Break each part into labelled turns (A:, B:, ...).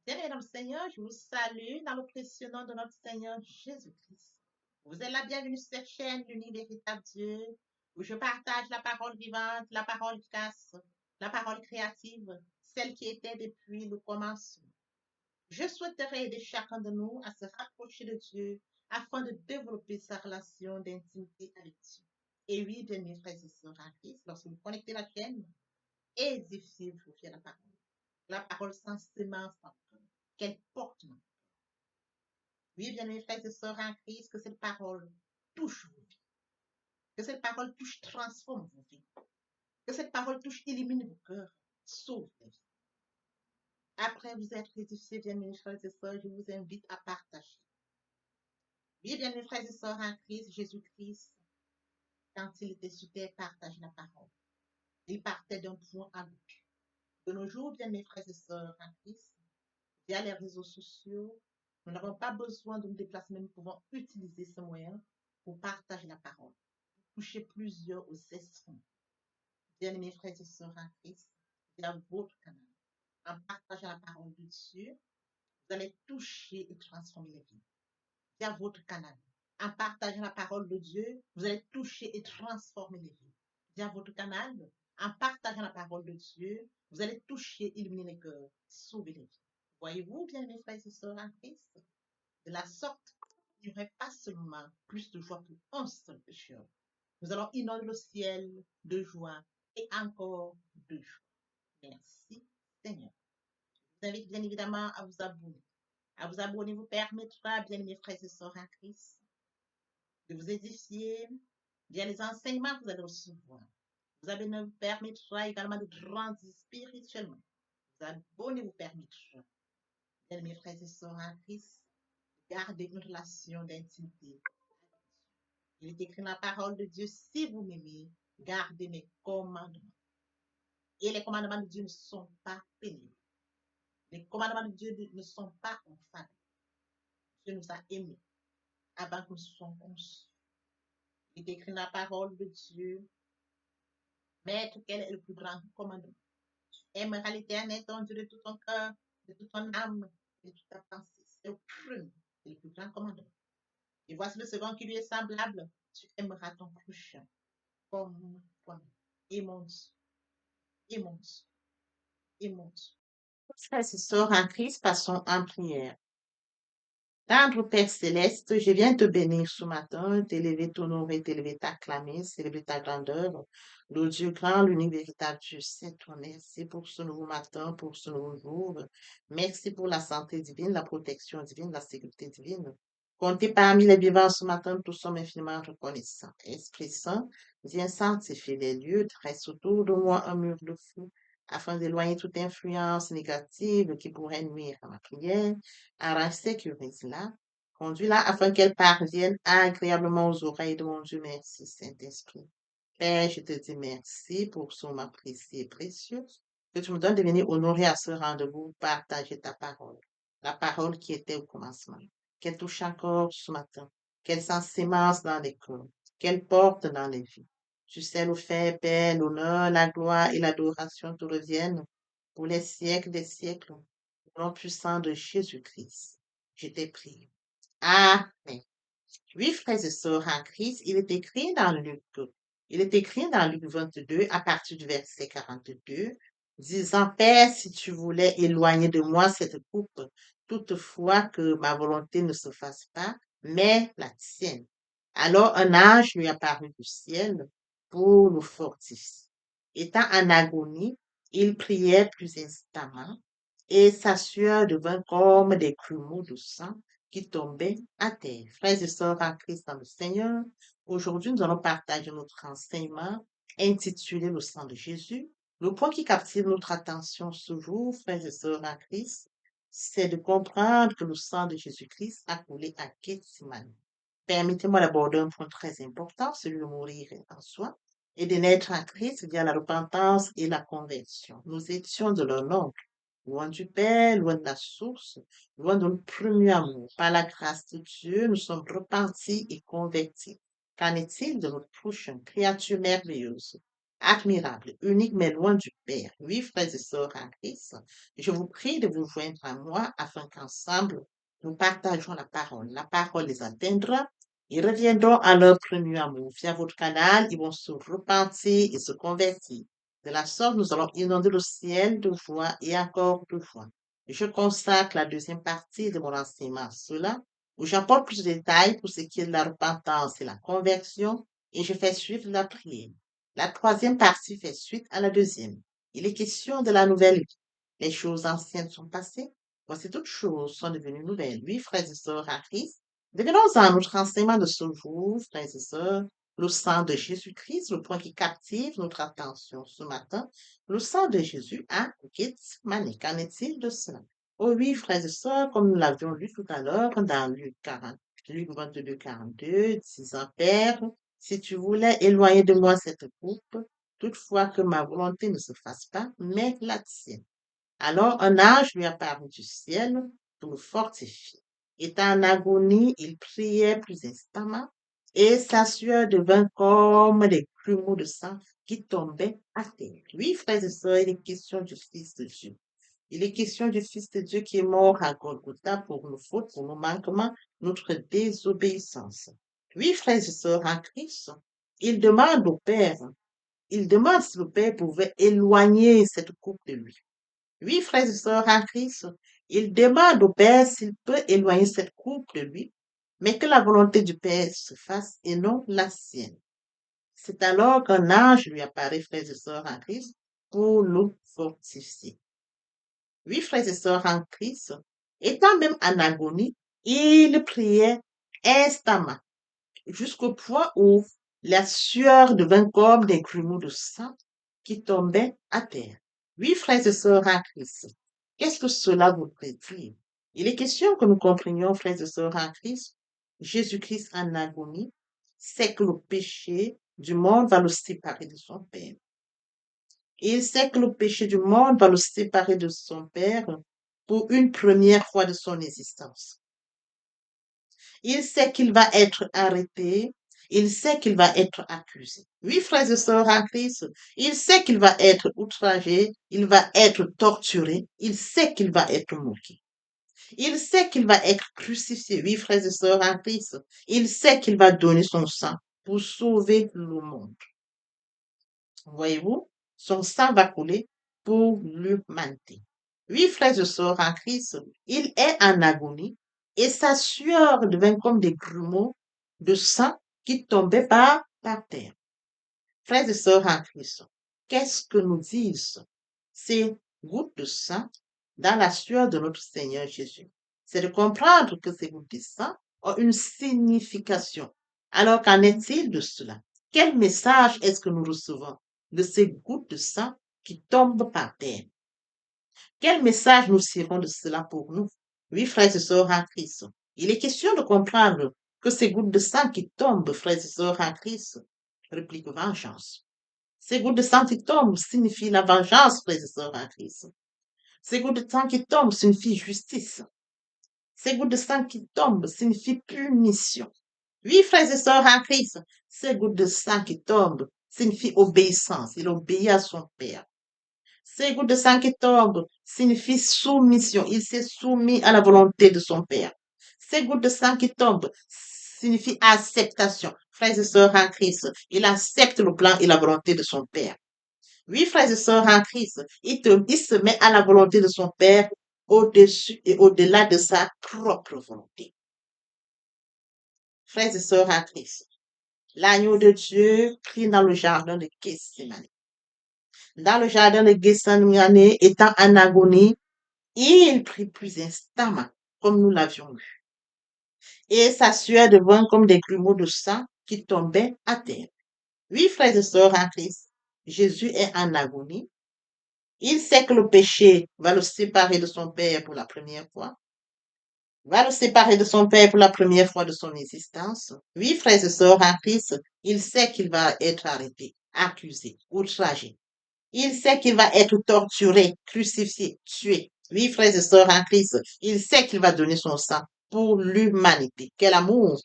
A: Bien-aimés dans le Seigneur, je vous salue dans le précieux nom de notre Seigneur Jésus-Christ. Vous êtes la bienvenue sur cette chaîne, l'unique véritable Dieu, où je partage la parole vivante, la parole efficace, la parole créative, celle qui était depuis le commencement. Je souhaiterais aider chacun de nous à se rapprocher de Dieu afin de développer sa relation d'intimité avec Dieu. Et oui, bien-aimés frères et sœurs en Christ, lorsque vous connectez la chaîne, édifiez-vous via la parole. La parole sans sémence dans le cœur, qu'elle porte dans. Oui, bien-aimés frères et sœurs en Christ, que cette parole touche vos vies, que cette parole touche, transforme vos vies, que cette parole touche, élimine vos cœurs, sauve les vies. Après vous être édifiés, bien-aimés frères et sœurs, je vous invite à partager. Oui, bien-aimés frères et sœurs en Christ, Jésus-Christ, quand il était sur terre, partage la parole. Il partait d'un point à l'autre. De nos jours, bien-aimés frères et sœurs en Christ, via les réseaux sociaux, nous n'avons pas besoin de nous déplacer, mais nous pouvons utiliser ce moyen pour partager la parole, pour toucher plusieurs aux esprits. Bien-aimés frères et sœurs en Christ, via votre canal, en partageant la parole de Dieu, vous allez toucher et transformer les vies. Via votre canal, en partageant la parole de Dieu, vous allez toucher et transformer les vies. Via votre canal, en partageant la parole de Dieu, vous allez toucher, illuminer les cœurs, sauver les vies. Voyez-vous, bien mes frères et sœurs en Christ, de la sorte, il n'y aurait pas seulement plus de joie pour un seul pécheur. Nous allons inonder le ciel de joie et encore de joie. Merci, Seigneur. Je vous invite bien évidemment à vous abonner. À vous abonner vous permettra, bien mes frères et sœurs en Christ, de vous édifier via les enseignements que vous allez recevoir. Vous abonner vous permettra également de grandir spirituellement. Vous abonner vous permettra, bien mes frères et sœurs en Christ, garder une relation d'intimité. Il est écrit dans la parole de Dieu, si vous m'aimez, gardez mes commandements. Et les commandements de Dieu ne sont pas pénibles. Les commandements de Dieu ne sont pas infâmes. Dieu nous a aimés avant que nous soyons conçus. Il est écrit dans la parole de Dieu, Maître, quel est le plus grand commandement? Tu aimeras l'éternel, ton Dieu, de tout ton cœur, de toute ton âme, de toute ta pensée. C'est le premier, c'est le plus grand commandement. Et voici le second qui lui est semblable. Tu aimeras ton prochain comme toi-même. Et mon Dieu, et mon Dieu, et mon Dieu. Frères et sœurs en Christ, passons en prière. Tendre Père céleste, je viens te bénir ce matin, t'élever, t'honorer, t'élever, t'acclamer, célébrer ta grandeur. Le Dieu grand, l'unique véritable Dieu, c'est toi. Merci pour ce nouveau matin, pour ce nouveau jour. Merci pour la santé divine, la protection divine, la sécurité divine. Comptez parmi les vivants ce matin, nous sommes infiniment reconnaissants. Esprit Saint, viens sanctifier les lieux, dresse autour de moi un mur de feu, afin d'éloigner toute influence négative qui pourrait nuire à ma prière. Arrange, sécurise-la, conduis-la afin qu'elle parvienne agréablement aux oreilles de mon Dieu. Merci, Saint-Esprit. Père, je te dis merci pour ce moment précieux et précieux que tu me donnes de venir honorer à ce rendez-vous, partager ta parole. La parole qui était au commencement. Qu'elle touche encore ce matin. Qu'elle s'ensémence dans les cœurs. Qu'elle porte dans les vies. Tu sais le faire, Père, l'honneur, la gloire et l'adoration te reviennent pour les siècles des siècles. Au nom puissant de Jésus-Christ, je t'ai prié. Amen. Oui, frères et sœurs en Christ, il est écrit dans Luc 22 à partir du verset 42, disant, Père, si tu voulais éloigner de moi cette coupe, toutefois que ma volonté ne se fasse pas, mais la tienne. Alors un ange lui apparut du ciel pour le fortifier. Étant en agonie, il priait plus instamment et sa sueur devint comme des grumeaux de sang qui tombaient à terre. Frères et sœurs en Christ dans le Seigneur, aujourd'hui nous allons partager notre enseignement intitulé Le sang de Jésus. Le point qui captive notre attention ce jour, frères et sœurs en Christ, c'est de comprendre que le sang de Jésus-Christ a coulé à Gethsemane. Permettez-moi d'aborder un point très important, celui de mourir en soi, et de naître en Christ via la repentance et la conversion. Nous étions de leur nombre, loin du Père, loin de la source, loin de notre premier amour. Par la grâce de Dieu, nous sommes repentis et convertis. Qu'en est-il de notre prochaine créature merveilleuse? admirable, unique mais loin du Père. Oui, frères et sœurs en Christ, je vous prie de vous joindre à moi afin qu'ensemble, nous partageons la parole. La parole les atteindra. Ils reviendront à leur premier amour. Via votre canal, ils vont se repentir et se convertir. De la sorte, nous allons inonder le ciel de joie et encore de joie. Je consacre la deuxième partie de mon enseignement à cela, où j'apporte plus de détails pour ce qui est de la repentance et la conversion, et je fais suivre la prière. La troisième partie fait suite à la deuxième. Il est question de la nouvelle vie. Les choses anciennes sont passées. Voici toutes choses sont devenues nouvelles. Oui, frères et sœurs en Christ, devenons en notre enseignement de ce jour, frères et sœurs, le sang de Jésus-Christ, le point qui captive notre attention ce matin, le sang de Jésus à Gethsemane. Qu'en est-il de cela? Oh oui, frères et sœurs, comme nous l'avions lu tout à l'heure dans Luc 40, Luc 22, 42, disant, Père, si tu voulais éloigner de moi cette coupe, toutefois que ma volonté ne se fasse pas, mais la tienne. Alors un ange lui apparut du ciel pour le fortifier. Étant en agonie, il priait plus instamment, et sa sueur devint comme des grumeaux de sang qui tombaient à terre. Oui, frères et sœurs, il est question du Fils de Dieu. Il est question du Fils de Dieu qui est mort à Golgotha pour nos fautes, pour nos manquements, notre désobéissance. Oui, frères et sœurs en Christ, il demande au Père, il demande si le Père pouvait éloigner cette coupe de lui. Oui, frères et sœurs en Christ, il demande au Père s'il peut éloigner cette coupe de lui, mais que la volonté du Père se fasse et non la sienne. C'est alors qu'un ange lui apparaît, frères et sœurs en Christ, pour nous fortifier. Oui, frères et sœurs en Christ, étant même en agonie, il priait instamment, jusqu'au point où la sueur devint comme des grumeaux de sang qui tombaient à terre. Oui, frères et sœurs en Christ, qu'est-ce que cela voudrait dire? Il est question que nous comprenions, frères et sœurs en Christ, Jésus-Christ en agonie, c'est que le péché du monde va le séparer de son Père. Il sait que le péché du monde va le séparer de son Père pour une première fois de son existence. Il sait qu'il va être arrêté. Il sait qu'il va être accusé. Oui, frères et sœurs en Christ, il sait qu'il va être outragé. Il va être torturé. Il sait qu'il va être moqué. Il sait qu'il va être crucifié. Oui, frères et sœurs en Christ, il sait qu'il va donner son sang pour sauver le monde. Voyez-vous, son sang va couler pour l'humanité. Oui, frères et sœurs en Christ, il est en agonie et sa sueur devint comme des grumeaux de sang qui tombaient par terre. Frères et sœurs en Christ, qu'est-ce que nous disent ces gouttes de sang dans la sueur de notre Seigneur Jésus? C'est de comprendre que ces gouttes de sang ont une signification. Alors, qu'en est-il de cela? Quel message est-ce que nous recevons de ces gouttes de sang qui tombent par terre? Quel message nous tirons de cela pour nous? Oui, frères et sœurs en Christ, il est question de comprendre que ces gouttes de sang qui tombent, frères et sœurs en Christ, répliquent vengeance. Ces gouttes de sang qui tombent signifient la vengeance, frères et sœurs en Christ. Ces gouttes de sang qui tombent signifient justice. Ces gouttes de sang qui tombent signifient punition. Oui, frères et sœurs en Christ, ces gouttes de sang qui tombent signifient obéissance. Il obéit à son Père. Ces gouttes de sang qui tombent signifient soumission. Il s'est soumis à la volonté de son Père. Ces gouttes de sang qui tombent signifient acceptation. Frères et sœurs en Christ, il accepte le plan et la volonté de son Père. Oui, frères et sœurs en Christ, il se met à la volonté de son Père au-dessus et au-delà de sa propre volonté. Frères et sœurs en Christ, l'agneau de Dieu pris dans le jardin de Gethsemane. Dans le jardin de Gethsemane, étant en agonie, il prit plus instamment, comme nous l'avions vu. Et sa sueur devint comme des grumeaux de sang qui tombaient à terre. Oui, frères et sœurs en Christ, Jésus est en agonie. Il sait que le péché va le séparer de son Père pour la première fois. Va le séparer de son Père pour la première fois de son existence. Oui, frères et sœurs en Christ, il sait qu'il va être arrêté, accusé, outragé. Il sait qu'il va être torturé, crucifié, tué. Oui, frères et sœurs en Christ, il sait qu'il va donner son sang pour l'humanité. Quel amour,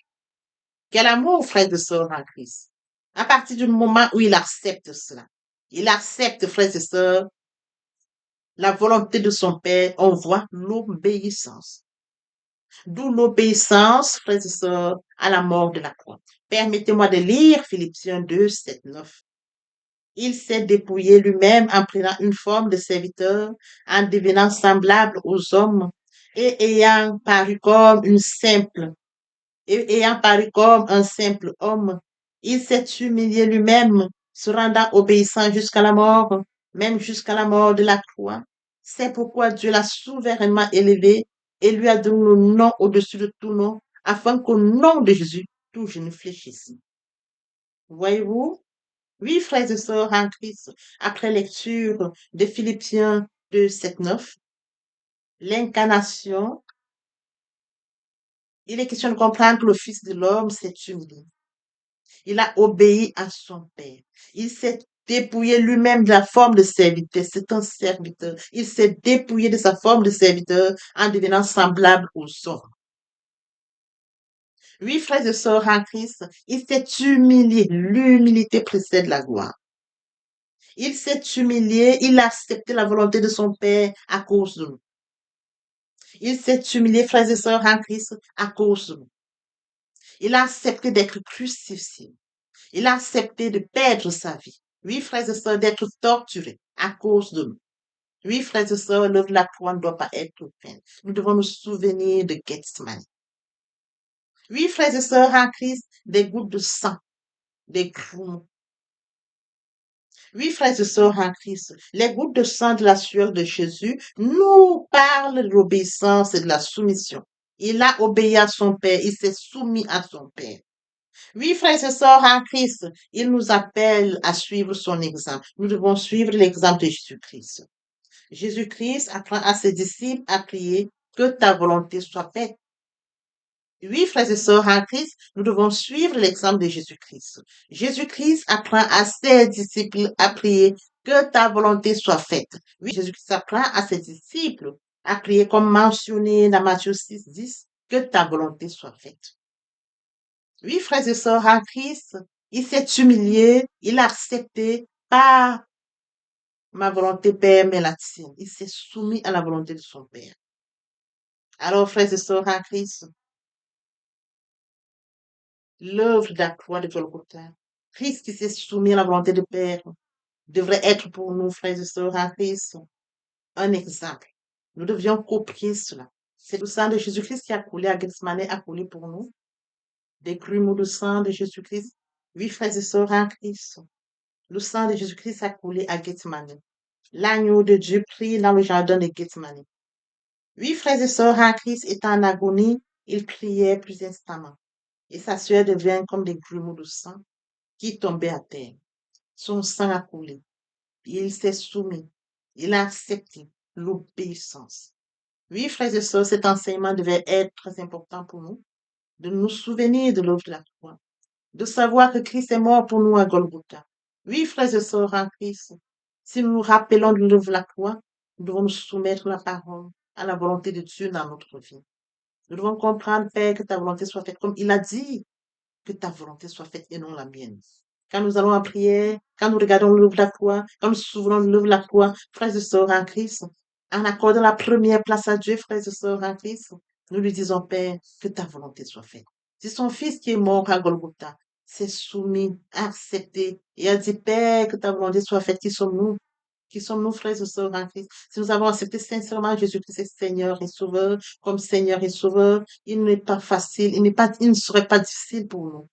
A: frères et sœurs en Christ. À partir du moment où il accepte cela, Il accepte, frères et sœurs, la volonté de son Père. On voit l'obéissance. D'où l'obéissance, frères et sœurs, à la mort de la croix. Permettez-moi de lire Philippiens 2, 7, 9. Il s'est dépouillé lui-même en prenant une forme de serviteur, en devenant semblable aux hommes et ayant paru comme un simple homme, il s'est humilié lui-même, se rendant obéissant jusqu'à la mort, même jusqu'à la mort de la croix. C'est pourquoi Dieu l'a souverainement élevé et lui a donné le nom au-dessus de tout nom, afin qu'au nom de Jésus, tout genou fléchisse. Voyez-vous? Oui, frères et sœurs en Christ, après lecture de Philippiens 2, 7, 9, l'incarnation, il est question de comprendre que le Fils de l'homme s'est humilié. Il a obéi à son Père. Il s'est dépouillé lui-même de la forme de serviteur. C'est un serviteur. Il s'est dépouillé de sa forme de serviteur en devenant semblable aux hommes. Oui, frères et sœurs en Christ, il s'est humilié. L'humilité précède la gloire. Il s'est humilié, il a accepté la volonté de son Père à cause de nous. Il s'est humilié, frères et sœurs en Christ, à cause de nous. Il a accepté d'être crucifié. Il a accepté de perdre sa vie. Oui, frères et sœurs, d'être torturé à cause de nous. Oui, frères et sœurs, l'œuvre de la croix ne doit pas être peine. Nous devons nous souvenir de Gethsemane. Oui, frères et sœurs en Christ, des gouttes de sang, des grumeaux. Oui, frères et sœurs en Christ, les gouttes de sang de la sueur de Jésus nous parlent de l'obéissance et de la soumission. Il a obéi à son Père, il s'est soumis à son Père. Oui, frères et sœurs en Christ, il nous appelle à suivre son exemple. Nous devons suivre l'exemple de Jésus-Christ. Jésus-Christ apprend à ses disciples à prier que ta volonté soit faite. Oui, frères et sœurs en Christ, nous devons suivre l'exemple de Jésus-Christ. Jésus-Christ apprend à ses disciples à prier que ta volonté soit faite. Oui, Jésus-Christ apprend à ses disciples à prier comme mentionné dans Matthieu 6, 10, que ta volonté soit faite. Oui, frères et sœurs en Christ, il s'est humilié, il a accepté pas ma volonté, Père, mais la tienne. Il s'est soumis à la volonté de son Père. Alors, frères et sœurs en Christ, l'œuvre de la croix de Golgotha, Christ qui s'est soumis à la volonté du Père, devrait être pour nous, frères et sœurs en Christ, un exemple. Nous devions copier cela. C'est le sang de Jésus-Christ qui a coulé à Gethsemane, a coulé pour nous. Des grumeaux de sang de Jésus-Christ. Oui, frères et sœurs en Christ, le sang de Jésus-Christ a coulé à Gethsemane. L'agneau de Dieu prie dans le jardin de Gethsemane. Oui, frères et sœurs en Christ étant en agonie, il priait plus instamment. Et sa sueur devient comme des grumeaux de sang qui tombaient à terre. Son sang a coulé. Il s'est soumis. Il a accepté l'obéissance. Oui, frères et sœurs, cet enseignement devait être très important pour nous, de nous souvenir de l'œuvre de la croix, de savoir que Christ est mort pour nous à Golgotha. Oui, frères et sœurs en Christ, si nous nous rappelons de l'œuvre de la croix, nous devons nous soumettre la parole à la volonté de Dieu dans notre vie. Nous devons comprendre, Père, que ta volonté soit faite comme il a dit, que ta volonté soit faite et non la mienne. Quand nous allons en prière, quand nous regardons l'œuvre de la croix, quand nous souvenons de l'œuvre de la croix, frères et sœurs en Christ, en accordant la première place à Dieu, frères et sœurs en Christ, nous lui disons, Père, que ta volonté soit faite. C'est son fils qui est mort à Golgotha, s'est soumis, accepté et a dit, Père, que ta volonté soit faite. Qui sommes-nous? Qui sommes-nous, frères et sœurs en Christ? Si nous avons accepté sincèrement Jésus-Christ est Seigneur et Sauveur, comme Seigneur et Sauveur, il n'est pas facile, il ne serait pas difficile pour nous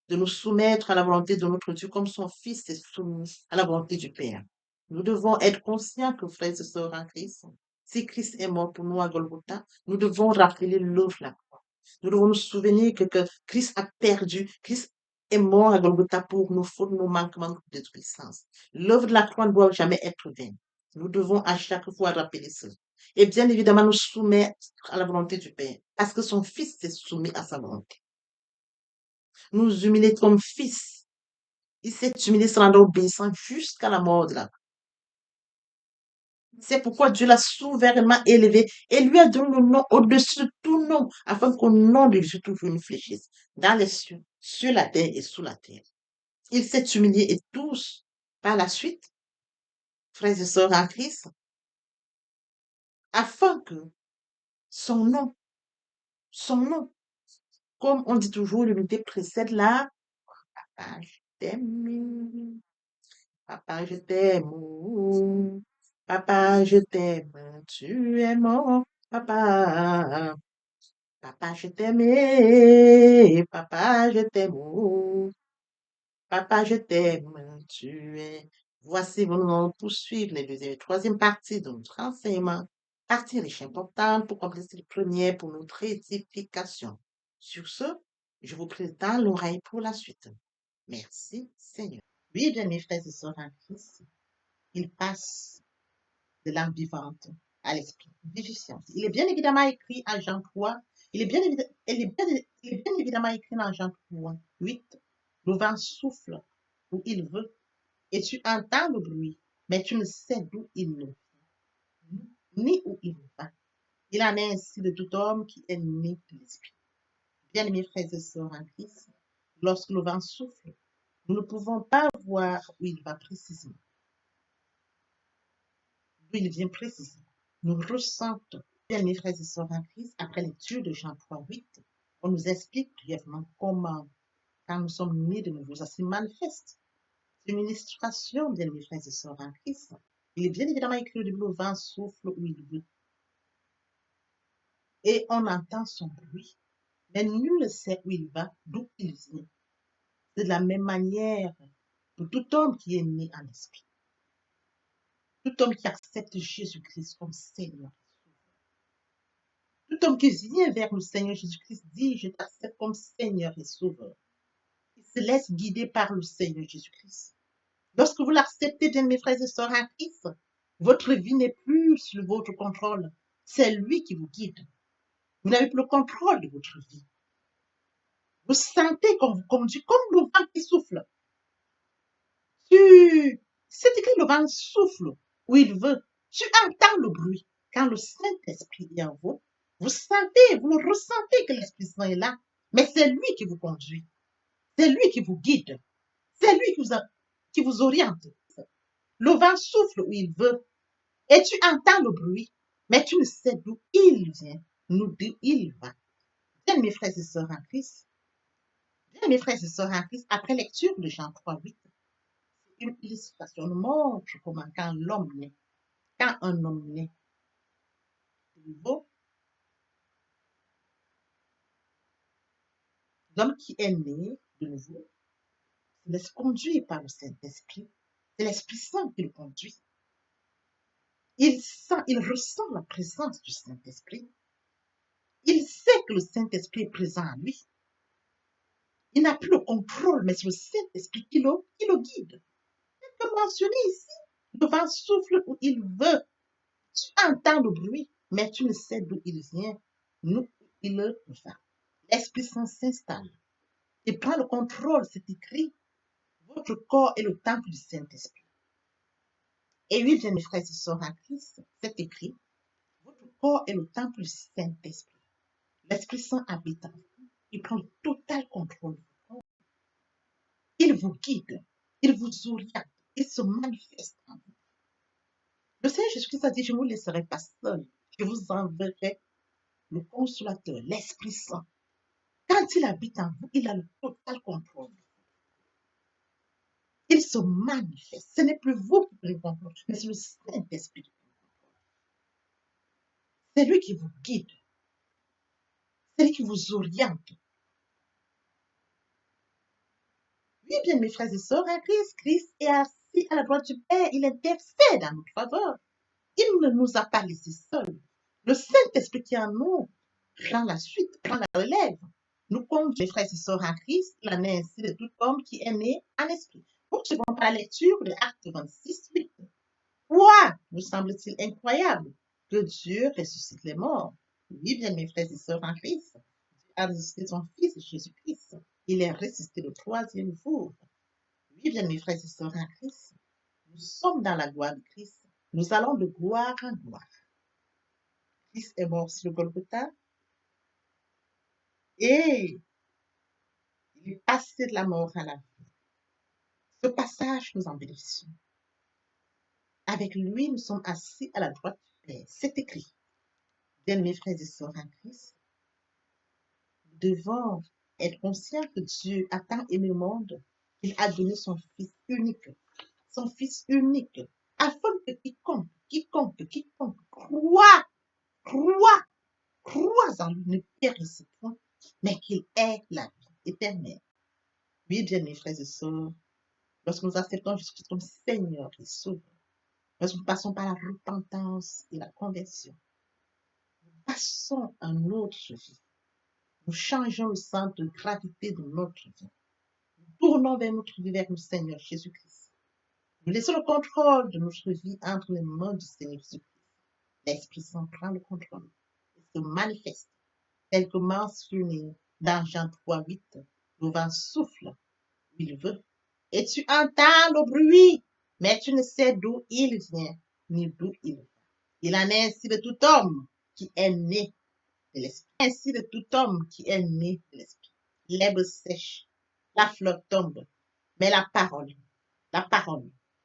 A: de nous soumettre à la volonté de notre Dieu comme son Fils est soumis à la volonté du Père. Nous devons être conscients que, frères et sœurs en Christ, si Christ est mort pour nous à Golgotha, nous devons rappeler l'œuvre de la croix. Nous devons nous souvenir que Christ a perdu, Christ est mort à Golgotha pour nos fautes, nos manquements, notre désobéissance. L'œuvre de la croix ne doit jamais être vaine. Nous devons à chaque fois rappeler cela. Et bien évidemment, nous soumettre à la volonté du Père, parce que son Fils s'est soumis à sa volonté. Nous humilier comme fils. Il s'est humilié se rendant obéissant jusqu'à la mort de la croix. C'est pourquoi Dieu l'a souverainement élevé et lui a donné le nom au-dessus de tout nom, afin qu'au nom de Jésus, tout genou fléchisse, dans les cieux, sur la terre et sous la terre. Il s'est humilié et tous, par la suite, frères et sœurs en Christ, afin que son nom, son nom, comme on dit toujours, l'unité précède la papa, je t'aime, papa, je t'aime, papa, je t'aime, tu es mon papa, papa, je t'aime, papa, je t'aime, papa, je t'aime, tu es. Voici, nous allons poursuivre les deuxième et troisième parties de notre enseignement. Partie riche importante pour compléter les premières pour notre édification. Sur ce, je vous présente l'oreille pour la suite. Merci, Seigneur. Oui, bien mes frères et sœurs en Christ, il passe de l'âme vivante à l'esprit vivifiant. Il est bien évidemment écrit à Jean 3, il est bien évidemment écrit dans Jean 3, 8. Le vent souffle où il veut et tu entends le bruit, mais tu ne sais d'où il ne vient, ni où il va. Il en est ainsi de tout homme qui est né de l'esprit. Bien-aimés frères et sœurs en Christ, lorsque le vent souffle, nous ne pouvons pas voir où il va précisément, d'où il vient précisément. Nous ressentons, bien-aimés frères et sœurs en Christ, après lecture de Jean 3, 8, on nous explique brièvement comment, quand nous sommes nés de nouveau, ça se manifeste. C'est une illustration, bien-aimés frères et sœurs en Christ. Il est bien évidemment écrit au début, le vent souffle où il veut. Et on entend son bruit. Mais nul ne sait où il va, d'où il vient. C'est de la même manière pour tout homme qui est né en esprit. Tout homme qui accepte Jésus-Christ comme Seigneur. Tout homme qui vient vers le Seigneur Jésus-Christ dit, je t'accepte comme Seigneur et Sauveur. Il se laisse guider par le Seigneur Jésus-Christ. Lorsque vous l'acceptez, bien mes frères et sœurs en Christ, votre vie n'est plus sous votre contrôle. C'est lui qui vous guide. Vous n'avez plus le contrôle de votre vie. Vous sentez qu'on vous conduit comme le vent qui souffle. C'est écrit le vent souffle où il veut. Tu entends le bruit. Quand le Saint-Esprit est en vous, vous sentez, vous le ressentez que l'Esprit Saint est là. Mais c'est lui qui vous conduit. C'est lui qui vous guide. C'est lui qui vous oriente. Le vent souffle où il veut. Et tu entends le bruit. Mais tu ne sais d'où il vient, d'où il va. Bien, mes frères et sœurs en Christ. Bien, mes frères et sœurs en Christ, après lecture de Jean 3, 8, une illustration nous montre comment quand l'homme naît, quand un homme naît de nouveau, l'homme qui est né de nouveau se laisse conduire par le Saint-Esprit. C'est l'Esprit Saint qui le conduit. Il ressent la présence du Saint-Esprit. Il sait que le Saint-Esprit est présent en lui. Il n'a plus le contrôle, mais c'est le Saint-Esprit qui le guide. Comme mentionné ici, le vent souffle où il veut. Tu entends le bruit, mais tu ne sais d'où il vient, d'où il va. L'Esprit Saint s'installe. Il prend le contrôle, c'est écrit. Votre corps est le temple du Saint-Esprit. Et oui, bien mes frères et sœurs en Christ, c'est écrit. Votre corps est le temple du Saint-Esprit. L'Esprit Saint habite en vous. Il prend le total contrôle. Il vous guide. Il vous oriente. Il se manifeste en vous. Le Seigneur Jésus-Christ a dit, je ne vous laisserai pas seul. Je vous enverrai le consolateur, l'Esprit Saint. Quand il habite en vous, il a le total contrôle. Il se manifeste. Ce n'est plus vous qui prenez le contrôle, mais c'est le Saint-Esprit qui prend le contrôle. C'est lui qui vous guide. C'est lui qui vous oriente. Oui, bien, mes frères et sœurs, en Christ est assis à la droite du Père. Il intercède en notre faveur. Il ne nous a pas laissés seuls. Le Saint-Esprit qui est en nous prend la suite, prend la relève. Nous conduisons, mes frères et sœurs en Christ, l'année ainsi de tout homme qui est né en esprit. Poursuivons par la lecture de Acte 26, 8. Quoi vous semble-t-il incroyable que Dieu ressuscite les morts? Oui, bien, mes frères et sœurs en Christ, Dieu a ressuscité son Fils Jésus-Christ. Il est ressuscité le troisième jour. Oui, bien, mes frères et sœurs en Christ, nous sommes dans la gloire de Christ. Nous allons de gloire en gloire. Christ est mort sur le Golgotha et il est passé de la mort à la vie. Ce passage nous en bénéficions. Avec lui, nous sommes assis à la droite du Père. C'est écrit. Bien, mes frères et sœurs en Christ, nous devons être conscients que Dieu a tant aimé le monde qu'il a donné son Fils unique, afin que quiconque croit, croit en lui ne périsse point, mais qu'il ait la vie éternelle. Oui, bien, mes frères et sœurs, lorsque nous acceptons Jésus-Christ comme Seigneur et Sauveur, lorsque nous passons par la repentance et la conversion, nous passons à une autre vie. Nous changeons le centre de gravité de notre vie. Nous tournons vers notre vie, vers le Seigneur Jésus-Christ. Nous laissons le contrôle de notre vie entre les mains du Seigneur Jésus-Christ. L'Esprit Saint prend le contrôle et se manifeste, tel que mentionné dans Jean 3:8. Le vent souffle où il veut, et tu entends le bruit, mais tu ne sais d'où il vient, ni d'où il va. Il en est ainsi de tout homme qui est né de l'Esprit. Ainsi de tout homme qui est né de l'Esprit. L'herbe sèche, la fleur tombe, mais la parole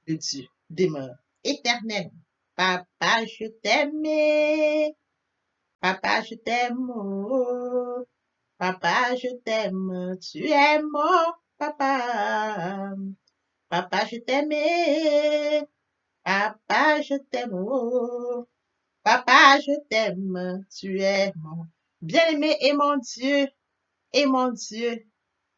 A: de Dieu demeure éternellement. Papa, je t'aime. Papa, je t'aime. Oh. Papa, je t'aime. Tu es mon papa. Papa, je t'aime. Papa, je t'aime. Oh. Papa, je t'aime. Tu es mon bien-aimé et mon Dieu. Et mon Dieu.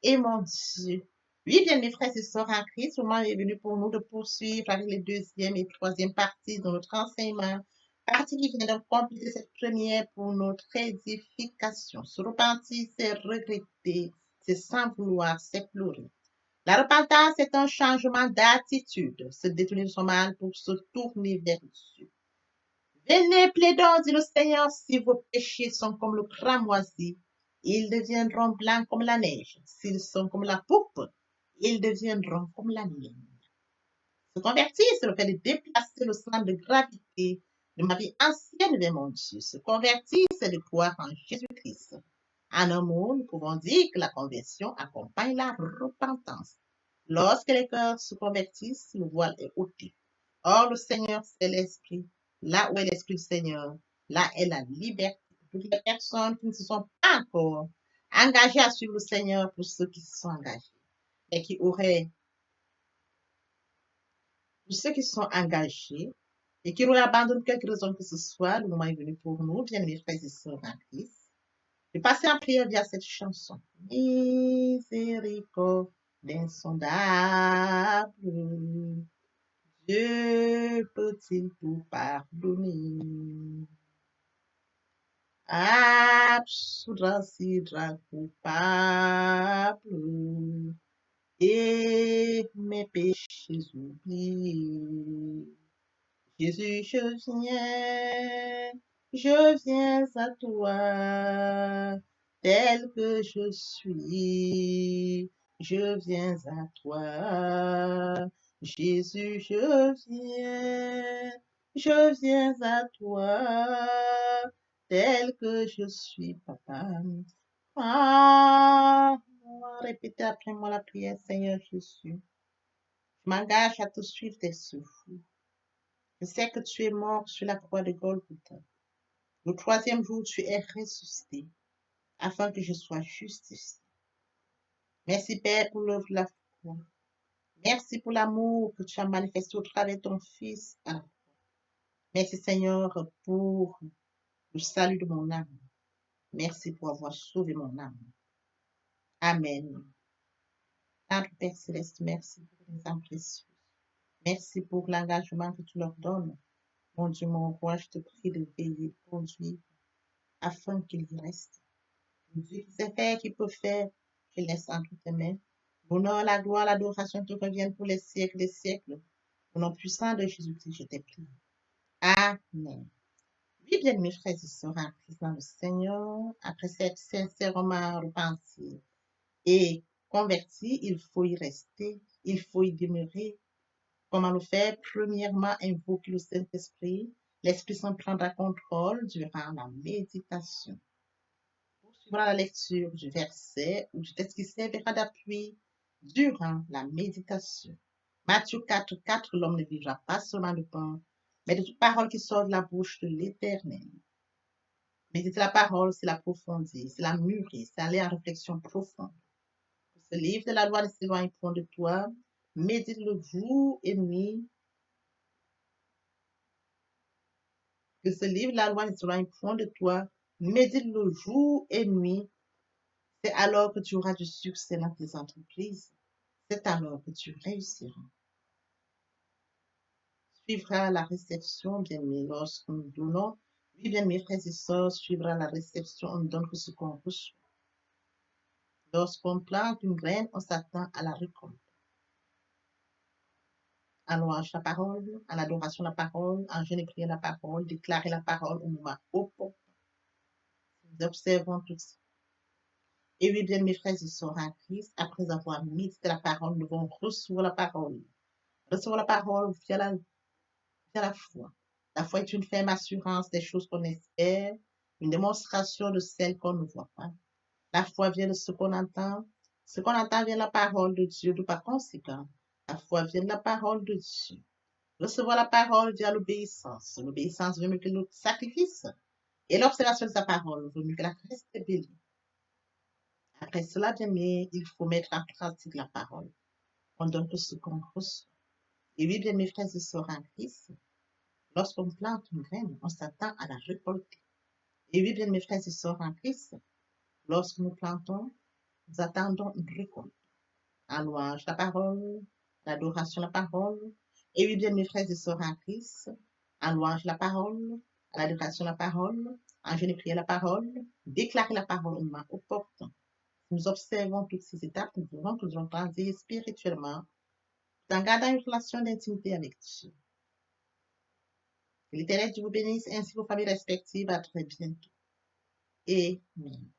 A: Et mon Dieu. Oui, bien, mes frères et sœurs en Christ, le moment est venu pour nous de poursuivre avec les deuxième et troisième parties de notre enseignement. Partie qui vient de compléter cette première pour notre édification. Se repentir, c'est regretter, c'est sans vouloir, c'est pleurer. La repentance est un changement d'attitude, se détourner de son mal pour se tourner vers Dieu. Venez, plaidons, dit le Seigneur, si vos péchés sont comme le cramoisi, ils deviendront blancs comme la neige. S'ils sont comme la pourpre, ils deviendront comme la laine. Se convertir, c'est le fait de déplacer le centre de gravité de ma vie ancienne vers mon Dieu. Se convertir, c'est de croire en Jésus-Christ. En un mot, nous pouvons dire que la conversion accompagne la repentance. Lorsque les cœurs se convertissent, le voile est ôté. Or, le Seigneur, c'est l'Esprit. Là où est l'Esprit du Seigneur, là est la liberté. Toutes les personnes qui ne se sont pas encore engagées à suivre le Seigneur, pour ceux qui se sont engagés, et qui auraient, pour ceux qui se sont engagés, et qui auraient abandonné quelque raison que ce soit, le moment est venu pour nous, bien mes frères et sœurs en Christ, de passer en prière via cette chanson. Miséricorde insondable, Dieu peut-il tout pardonner? Absoudre si coupable et mes péchés oubliés. Jésus, je viens à toi, tel que je suis, je viens à toi. Jésus, je viens à toi, tel que je suis, papa. Ah, répétez après moi la prière, Seigneur Jésus. Je m'engage à te suivre tes souffles. Je sais que tu es mort sur la croix de Golgotha. Le troisième jour, tu es ressuscité afin que je sois justifié. Merci, Père, pour l'œuvre de la foi. Merci pour l'amour que tu as manifesté au travers de ton Fils. Merci, Seigneur, pour le salut de mon âme. Merci pour avoir sauvé mon âme. Amen. Notre Père Céleste, merci pour les âmes précieuses. Merci pour l'engagement que tu leur donnes. Mon Dieu, mon roi, je te prie de veiller, de conduire, afin qu'ils y restent. Dieu qui sait faire, qui peut faire, je laisse entre tes mains. L'honneur, la gloire, l'adoration te reviennent pour les siècles des siècles. Au nom puissant de Jésus-Christ, je t'ai pris. Amen. Oui, bien, mes frères et sœurs en Christ dans le Seigneur, après s'être sincèrement repenti et converti, il faut y rester, il faut y demeurer. Comment le faire? Premièrement, invoquer le Saint-Esprit. L'Esprit Saint prendra contrôle durant la méditation. Poursuivra la lecture du verset ou du texte qui servira d'appui durant la méditation. Matthieu 4:4, l'homme ne vivra pas seulement de pain, mais de toute parole qui sort de la bouche de l'Éternel. Méditer la parole, c'est l'approfondir, c'est la mûrir, c'est aller en réflexion profonde. Que ce livre de la loi ne s'éloigne point de toi, médite-le jour et nuit. Que ce livre de la loi ne s'éloigne point de toi, médite-le jour et nuit. C'est alors que tu auras du succès dans tes entreprises. C'est alors que tu réussiras. Suivra la réception, bien-aimés, lorsque nous donnons. Oui, bien-aimés, frères et sœurs, suivra la réception, on ne donne que ce qu'on reçoit. Lorsqu'on plante une graine, on s'attend à la récolte. En louange la parole, en adoration la parole, en jeûne et prière la parole, déclarer la parole au moment opportun. Nous observons tout ça. Et oui, bien, mes frères et sœurs en Christ, après avoir médité la parole, nous devons recevoir la parole. Recevoir la parole via la foi. La foi est une ferme assurance des choses qu'on espère, une démonstration de celles qu'on ne voit pas. La foi vient de ce qu'on entend. Ce qu'on entend vient de la parole de Dieu, de par conséquent. La foi vient de la parole de Dieu. Recevoir la parole via l'obéissance. L'obéissance veut mieux que le sacrifice. Et l'observation de sa parole veut mieux que la rébellion. Après cela, bien aimé, il faut mettre en pratique la parole. On donne tout ce qu'on reçoit. Et oui, bien mes frères et sœurs en Christ, lorsqu'on plante une graine, on s'attend à la récolter. Et oui, bien mes frères et sœurs en Christ, lorsque nous plantons, nous attendons une récolte. En louange la parole, l'adoration la parole. Et oui, bien mes frères et sœurs en Christ, en louange la parole, à l'adoration la parole, en jeûne et prière la parole, déclarer la parole au moment opportun. Nous observons toutes ces étapes, nous pouvons que nous allons grandir spirituellement en gardant une relation d'intimité avec Dieu. Que l'Éternel Dieu vous bénisse ainsi que vos familles respectives. À très bientôt. Amen.